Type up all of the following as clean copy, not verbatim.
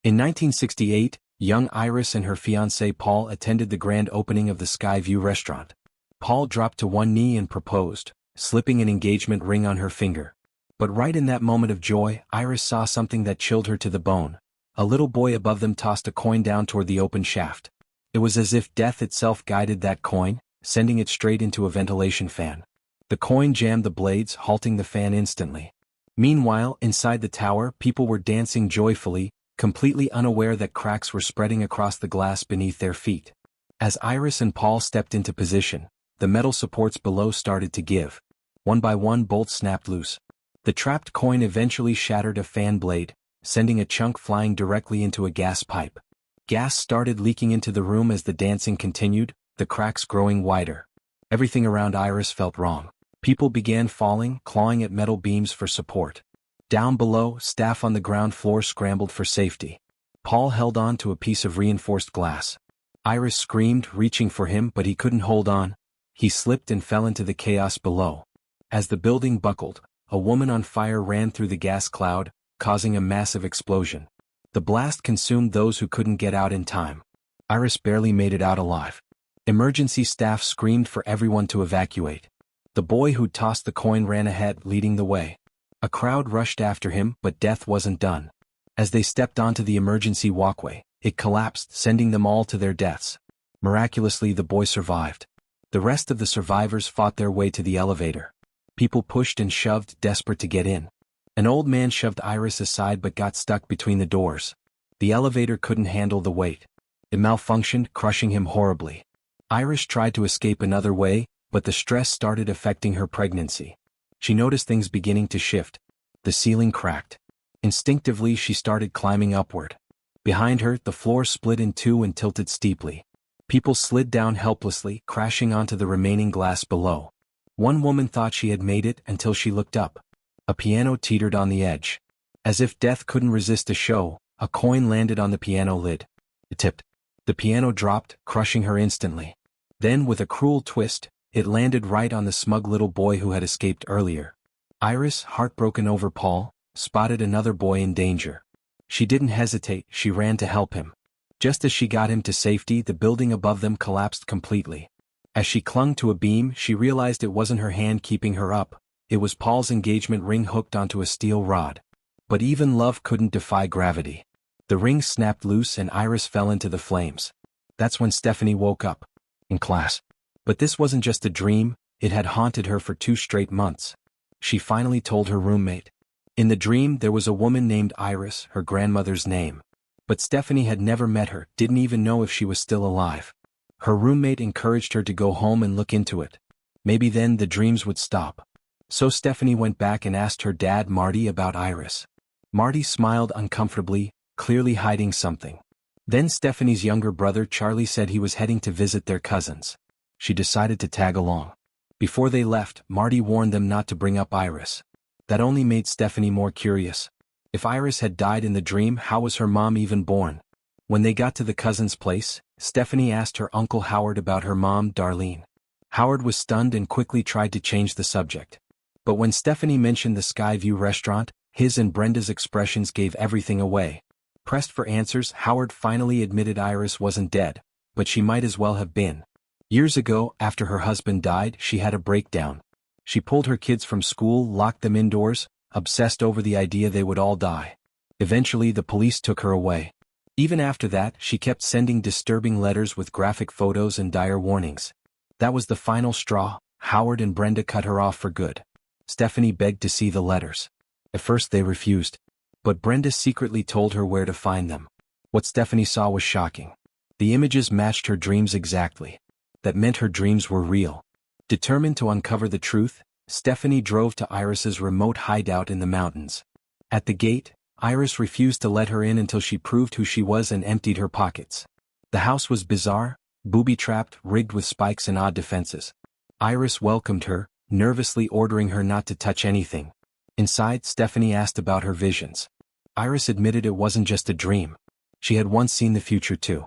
In 1968, young Iris and her fiancé Paul attended the grand opening of the Skyview restaurant. Paul dropped to one knee and proposed, slipping an engagement ring on her finger. But right in that moment of joy, Iris saw something that chilled her to the bone. A little boy above them tossed a coin down toward the open shaft. It was as if death itself guided that coin, sending it straight into a ventilation fan. The coin jammed the blades, halting the fan instantly. Meanwhile, inside the tower, people were dancing joyfully, completely unaware that cracks were spreading across the glass beneath their feet. As Iris and Paul stepped into position, the metal supports below started to give. One by one, bolts snapped loose. The trapped coin eventually shattered a fan blade, sending a chunk flying directly into a gas pipe. Gas started leaking into the room as the dancing continued, the cracks growing wider. Everything around Iris felt wrong. People began falling, clawing at metal beams for support. Down below, staff on the ground floor scrambled for safety. Paul held on to a piece of reinforced glass. Iris screamed, reaching for him, but he couldn't hold on. He slipped and fell into the chaos below. As the building buckled, a woman on fire ran through the gas cloud, causing a massive explosion. The blast consumed those who couldn't get out in time. Iris barely made it out alive. Emergency staff screamed for everyone to evacuate. The boy who tossed the coin ran ahead, leading the way. A crowd rushed after him, but death wasn't done. As they stepped onto the emergency walkway, it collapsed, sending them all to their deaths. Miraculously, the boy survived. The rest of the survivors fought their way to the elevator. People pushed and shoved, desperate to get in. An old man shoved Iris aside but got stuck between the doors. The elevator couldn't handle the weight. It malfunctioned, crushing him horribly. Iris tried to escape another way, but the stress started affecting her pregnancy. She noticed things beginning to shift. The ceiling cracked. Instinctively, she started climbing upward. Behind her, the floor split in two and tilted steeply. People slid down helplessly, crashing onto the remaining glass below. One woman thought she had made it until she looked up. A piano teetered on the edge. As if death couldn't resist a show, a coin landed on the piano lid. It tipped. The piano dropped, crushing her instantly. Then, with a cruel twist, it landed right on the smug little boy who had escaped earlier. Iris, heartbroken over Paul, spotted another boy in danger. She didn't hesitate, she ran to help him. Just as she got him to safety, the building above them collapsed completely. As she clung to a beam, she realized it wasn't her hand keeping her up. It was Paul's engagement ring hooked onto a steel rod. But even love couldn't defy gravity. The ring snapped loose and Iris fell into the flames. That's when Stephanie woke up. In class. But this wasn't just a dream, it had haunted her for 2 straight months. She finally told her roommate. In the dream, there was a woman named Iris, her grandmother's name. But Stephanie had never met her, didn't even know if she was still alive. Her roommate encouraged her to go home and look into it. Maybe then the dreams would stop. So Stephanie went back and asked her dad Marty about Iris. Marty smiled uncomfortably, clearly hiding something. Then Stephanie's younger brother Charlie said he was heading to visit their cousins. She decided to tag along. Before they left, Marty warned them not to bring up Iris. That only made Stephanie more curious. If Iris had died in the dream, how was her mom even born? When they got to the cousin's place, Stephanie asked her Uncle Howard about her mom, Darlene. Howard was stunned and quickly tried to change the subject. But when Stephanie mentioned the Skyview restaurant, his and Brenda's expressions gave everything away. Pressed for answers, Howard finally admitted Iris wasn't dead, but she might as well have been. Years ago, after her husband died, she had a breakdown. She pulled her kids from school, locked them indoors, obsessed over the idea they would all die. Eventually, the police took her away. Even after that, she kept sending disturbing letters with graphic photos and dire warnings. That was the final straw. Howard and Brenda cut her off for good. Stephanie begged to see the letters. At first they refused. But Brenda secretly told her where to find them. What Stephanie saw was shocking. The images matched her dreams exactly. That meant her dreams were real. Determined to uncover the truth, Stephanie drove to Iris's remote hideout in the mountains. At the gate, Iris refused to let her in until she proved who she was and emptied her pockets. The house was bizarre, booby-trapped, rigged with spikes and odd defenses. Iris welcomed her, nervously ordering her not to touch anything. Inside, Stephanie asked about her visions. Iris admitted it wasn't just a dream. She had once seen the future too.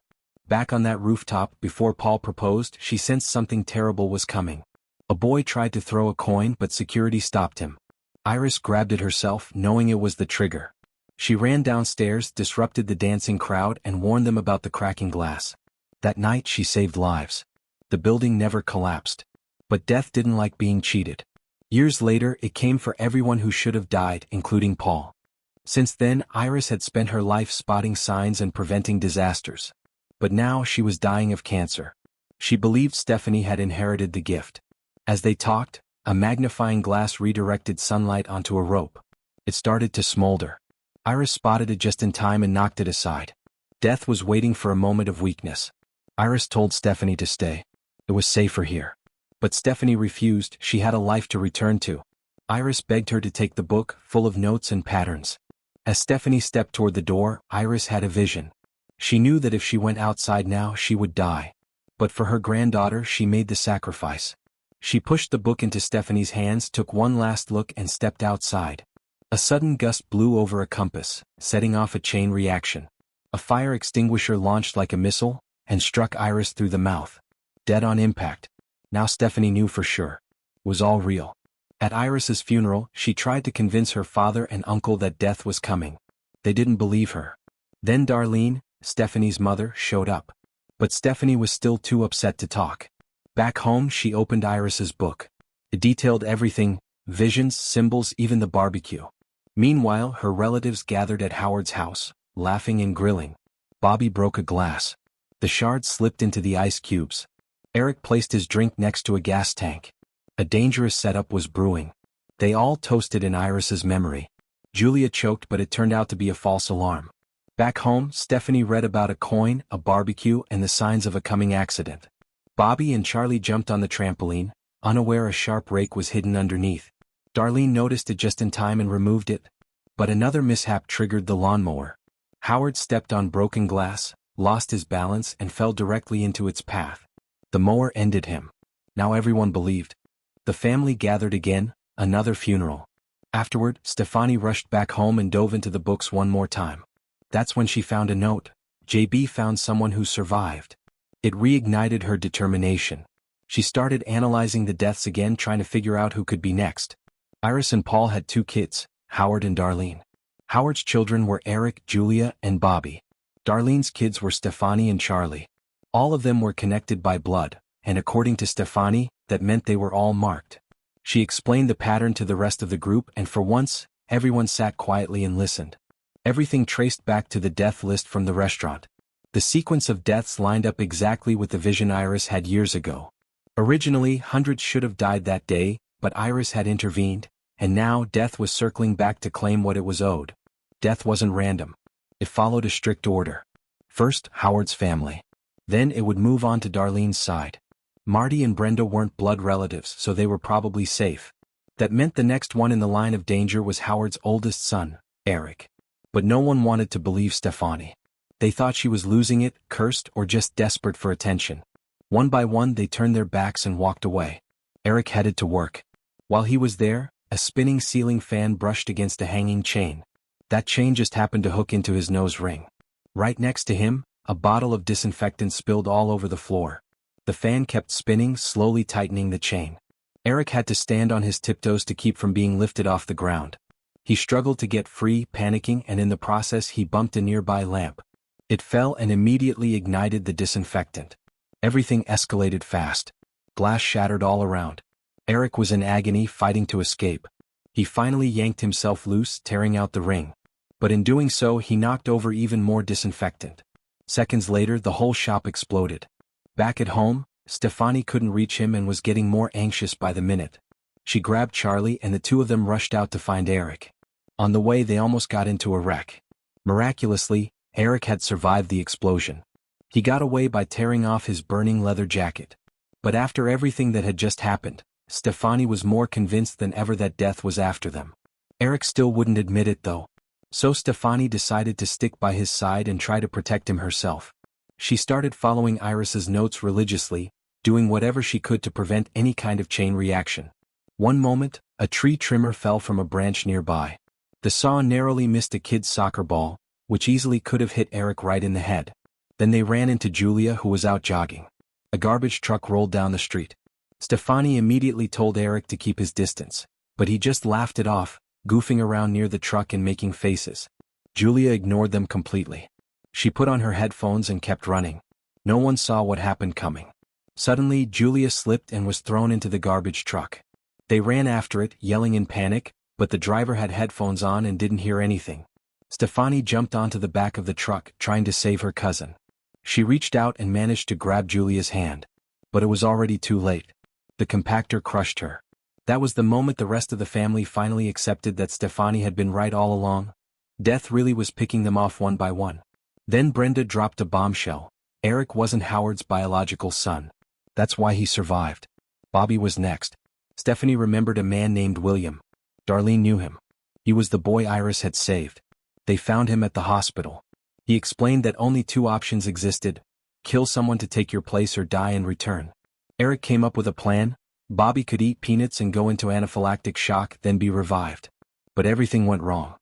Back on that rooftop, before Paul proposed, she sensed something terrible was coming. A boy tried to throw a coin, but security stopped him. Iris grabbed it herself, knowing it was the trigger. She ran downstairs, disrupted the dancing crowd, and warned them about the cracking glass. That night she saved lives. The building never collapsed. But death didn't like being cheated. Years later, it came for everyone who should have died, including Paul. Since then, Iris had spent her life spotting signs and preventing disasters. But now she was dying of cancer. She believed Stephanie had inherited the gift. As they talked, a magnifying glass redirected sunlight onto a rope. It started to smolder. Iris spotted it just in time and knocked it aside. Death was waiting for a moment of weakness. Iris told Stephanie to stay. It was safer here. But Stephanie refused. She had a life to return to. Iris begged her to take the book, full of notes and patterns. As Stephanie stepped toward the door, Iris had a vision. She knew that if she went outside now, she would die. But for her granddaughter, she made the sacrifice. She pushed the book into Stephanie's hands, took one last look, and stepped outside. A sudden gust blew over a compass, setting off a chain reaction. A fire extinguisher launched like a missile, and struck Iris through the mouth. Dead on impact. Now Stephanie knew for sure. It was all real. At Iris's funeral, she tried to convince her father and uncle that death was coming. They didn't believe her. Then Darlene, Stephanie's mother, showed up. But Stephanie was still too upset to talk. Back home, she opened Iris's book. It detailed everything: visions, symbols, even the barbecue. Meanwhile, her relatives gathered at Howard's house, laughing and grilling. Bobby broke a glass. The shards slipped into the ice cubes. Eric placed his drink next to a gas tank. A dangerous setup was brewing. They all toasted in Iris's memory. Julia choked, but it turned out to be a false alarm. Back home, Stephanie read about a coin, a barbecue, and the signs of a coming accident. Bobby and Charlie jumped on the trampoline, unaware a sharp rake was hidden underneath. Darlene noticed it just in time and removed it. But another mishap triggered the lawnmower. Howard stepped on broken glass, lost his balance, and fell directly into its path. The mower ended him. Now everyone believed. The family gathered again, another funeral. Afterward, Stefani rushed back home and dove into the books one more time. That's when she found a note. JB found someone who survived. It reignited her determination. She started analyzing the deaths again, trying to figure out who could be next. Iris and Paul had 2 kids, Howard and Darlene. Howard's children were Eric, Julia, and Bobby. Darlene's kids were Stefani and Charlie. All of them were connected by blood, and according to Stefani, that meant they were all marked. She explained the pattern to the rest of the group, and for once, everyone sat quietly and listened. Everything traced back to the death list from the restaurant. The sequence of deaths lined up exactly with the vision Iris had years ago. Originally, hundreds should have died that day, but Iris had intervened, and now death was circling back to claim what it was owed. Death wasn't random. It followed a strict order. First, Howard's family. Then it would move on to Darlene's side. Marty and Brenda weren't blood relatives, so they were probably safe. That meant the next one in the line of danger was Howard's oldest son, Eric. But no one wanted to believe Stefani. They thought she was losing it, cursed, or just desperate for attention. One by one they turned their backs and walked away. Eric headed to work. While he was there, a spinning ceiling fan brushed against a hanging chain. That chain just happened to hook into his nose ring. Right next to him, a bottle of disinfectant spilled all over the floor. The fan kept spinning, slowly tightening the chain. Eric had to stand on his tiptoes to keep from being lifted off the ground. He struggled to get free, panicking, and in the process he bumped a nearby lamp. It fell and immediately ignited the disinfectant. Everything escalated fast. Glass shattered all around. Eric was in agony, fighting to escape. He finally yanked himself loose, tearing out the ring. But in doing so, he knocked over even more disinfectant. Seconds later, the whole shop exploded. Back at home, Stefani couldn't reach him and was getting more anxious by the minute. She grabbed Charlie and the two of them rushed out to find Eric. On the way, they almost got into a wreck. Miraculously, Eric had survived the explosion. He got away by tearing off his burning leather jacket. But after everything that had just happened, Stefani was more convinced than ever that death was after them. Eric still wouldn't admit it though. So Stefani decided to stick by his side and try to protect him herself. She started following Iris's notes religiously, doing whatever she could to prevent any kind of chain reaction. One moment, a tree trimmer fell from a branch nearby. The saw narrowly missed a kid's soccer ball, which easily could have hit Eric right in the head. Then they ran into Julia, who was out jogging. A garbage truck rolled down the street. Stefani immediately told Eric to keep his distance, but he just laughed it off, goofing around near the truck and making faces. Julia ignored them completely. She put on her headphones and kept running. No one saw what happened coming. Suddenly, Julia slipped and was thrown into the garbage truck. They ran after it, yelling in panic, but the driver had headphones on and didn't hear anything. Stefani jumped onto the back of the truck, trying to save her cousin. She reached out and managed to grab Julia's hand. But it was already too late. The compactor crushed her. That was the moment the rest of the family finally accepted that Stefani had been right all along. Death really was picking them off one by one. Then Brenda dropped a bombshell. Eric wasn't Howard's biological son. That's why he survived. Bobby was next. Stephanie remembered a man named William. Darlene knew him. He was the boy Iris had saved. They found him at the hospital. He explained that only two options existed: kill someone to take your place or die in return. Eric came up with a plan. Bobby could eat peanuts and go into anaphylactic shock, then be revived. But everything went wrong.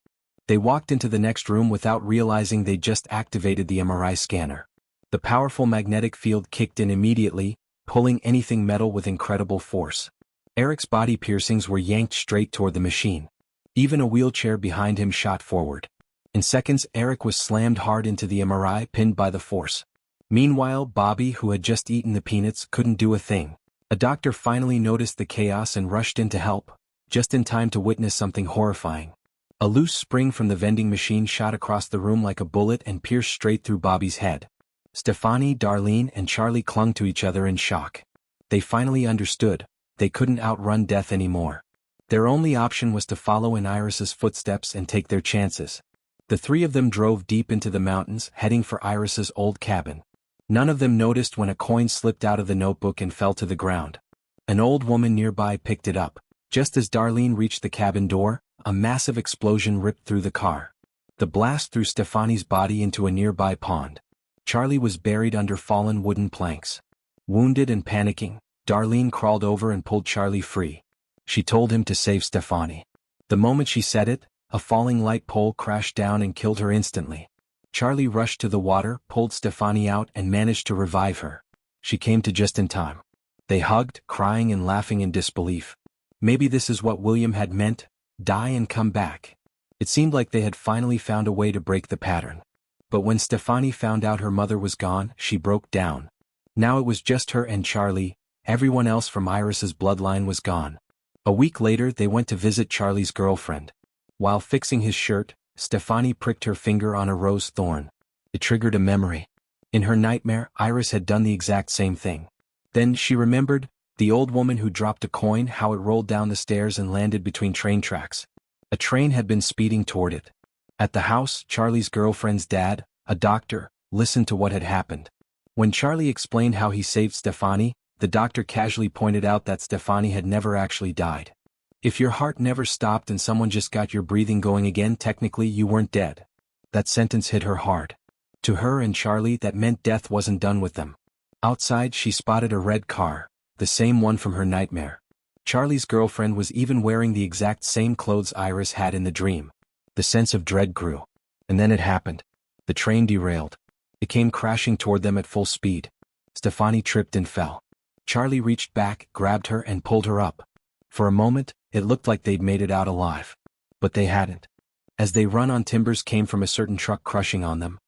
They walked into the next room without realizing they just activated the MRI scanner. The powerful magnetic field kicked in immediately, pulling anything metal with incredible force. Eric's body piercings were yanked straight toward the machine. Even a wheelchair behind him shot forward. In seconds, Eric was slammed hard into the MRI, pinned by the force. Meanwhile, Bobby, who had just eaten the peanuts, couldn't do a thing. A doctor finally noticed the chaos and rushed in to help, just in time to witness something horrifying. A loose spring from the vending machine shot across the room like a bullet and pierced straight through Bobby's head. Stefani, Darlene, and Charlie clung to each other in shock. They finally understood. They couldn't outrun death anymore. Their only option was to follow in Iris's footsteps and take their chances. The three of them drove deep into the mountains, heading for Iris's old cabin. None of them noticed when a coin slipped out of the notebook and fell to the ground. An old woman nearby picked it up. Just as Darlene reached the cabin door, a massive explosion ripped through the car. The blast threw Stefani's body into a nearby pond. Charlie was buried under fallen wooden planks. Wounded and panicking, Darlene crawled over and pulled Charlie free. She told him to save Stefani. The moment she said it, a falling light pole crashed down and killed her instantly. Charlie rushed to the water, pulled Stefani out, and managed to revive her. She came to just in time. They hugged, crying and laughing in disbelief. Maybe this is what William had meant: die and come back. It seemed like they had finally found a way to break the pattern. But when Stefani found out her mother was gone, she broke down. Now it was just her and Charlie. Everyone else from Iris's bloodline was gone. A week later, they went to visit Charlie's girlfriend. While fixing his shirt, Stefani pricked her finger on a rose thorn. It triggered a memory. In her nightmare, Iris had done the exact same thing. Then she remembered the old woman who dropped a coin, how it rolled down the stairs and landed between train tracks. A train had been speeding toward it. At the house, Charlie's girlfriend's dad, a doctor, listened to what had happened. When Charlie explained how he saved Stefani, the doctor casually pointed out that Stefani had never actually died. If your heart never stopped and someone just got your breathing going again, technically you weren't dead. That sentence hit her hard. To her and Charlie, that meant death wasn't done with them. Outside, she spotted a red car, the same one from her nightmare. Charlie's girlfriend was even wearing the exact same clothes Iris had in the dream. The sense of dread grew. And then it happened. The train derailed. It came crashing toward them at full speed. Stefani tripped and fell. Charlie reached back, grabbed her and pulled her up. For a moment, it looked like they'd made it out alive. But they hadn't. As they run on, timbers came from a certain truck crushing on them.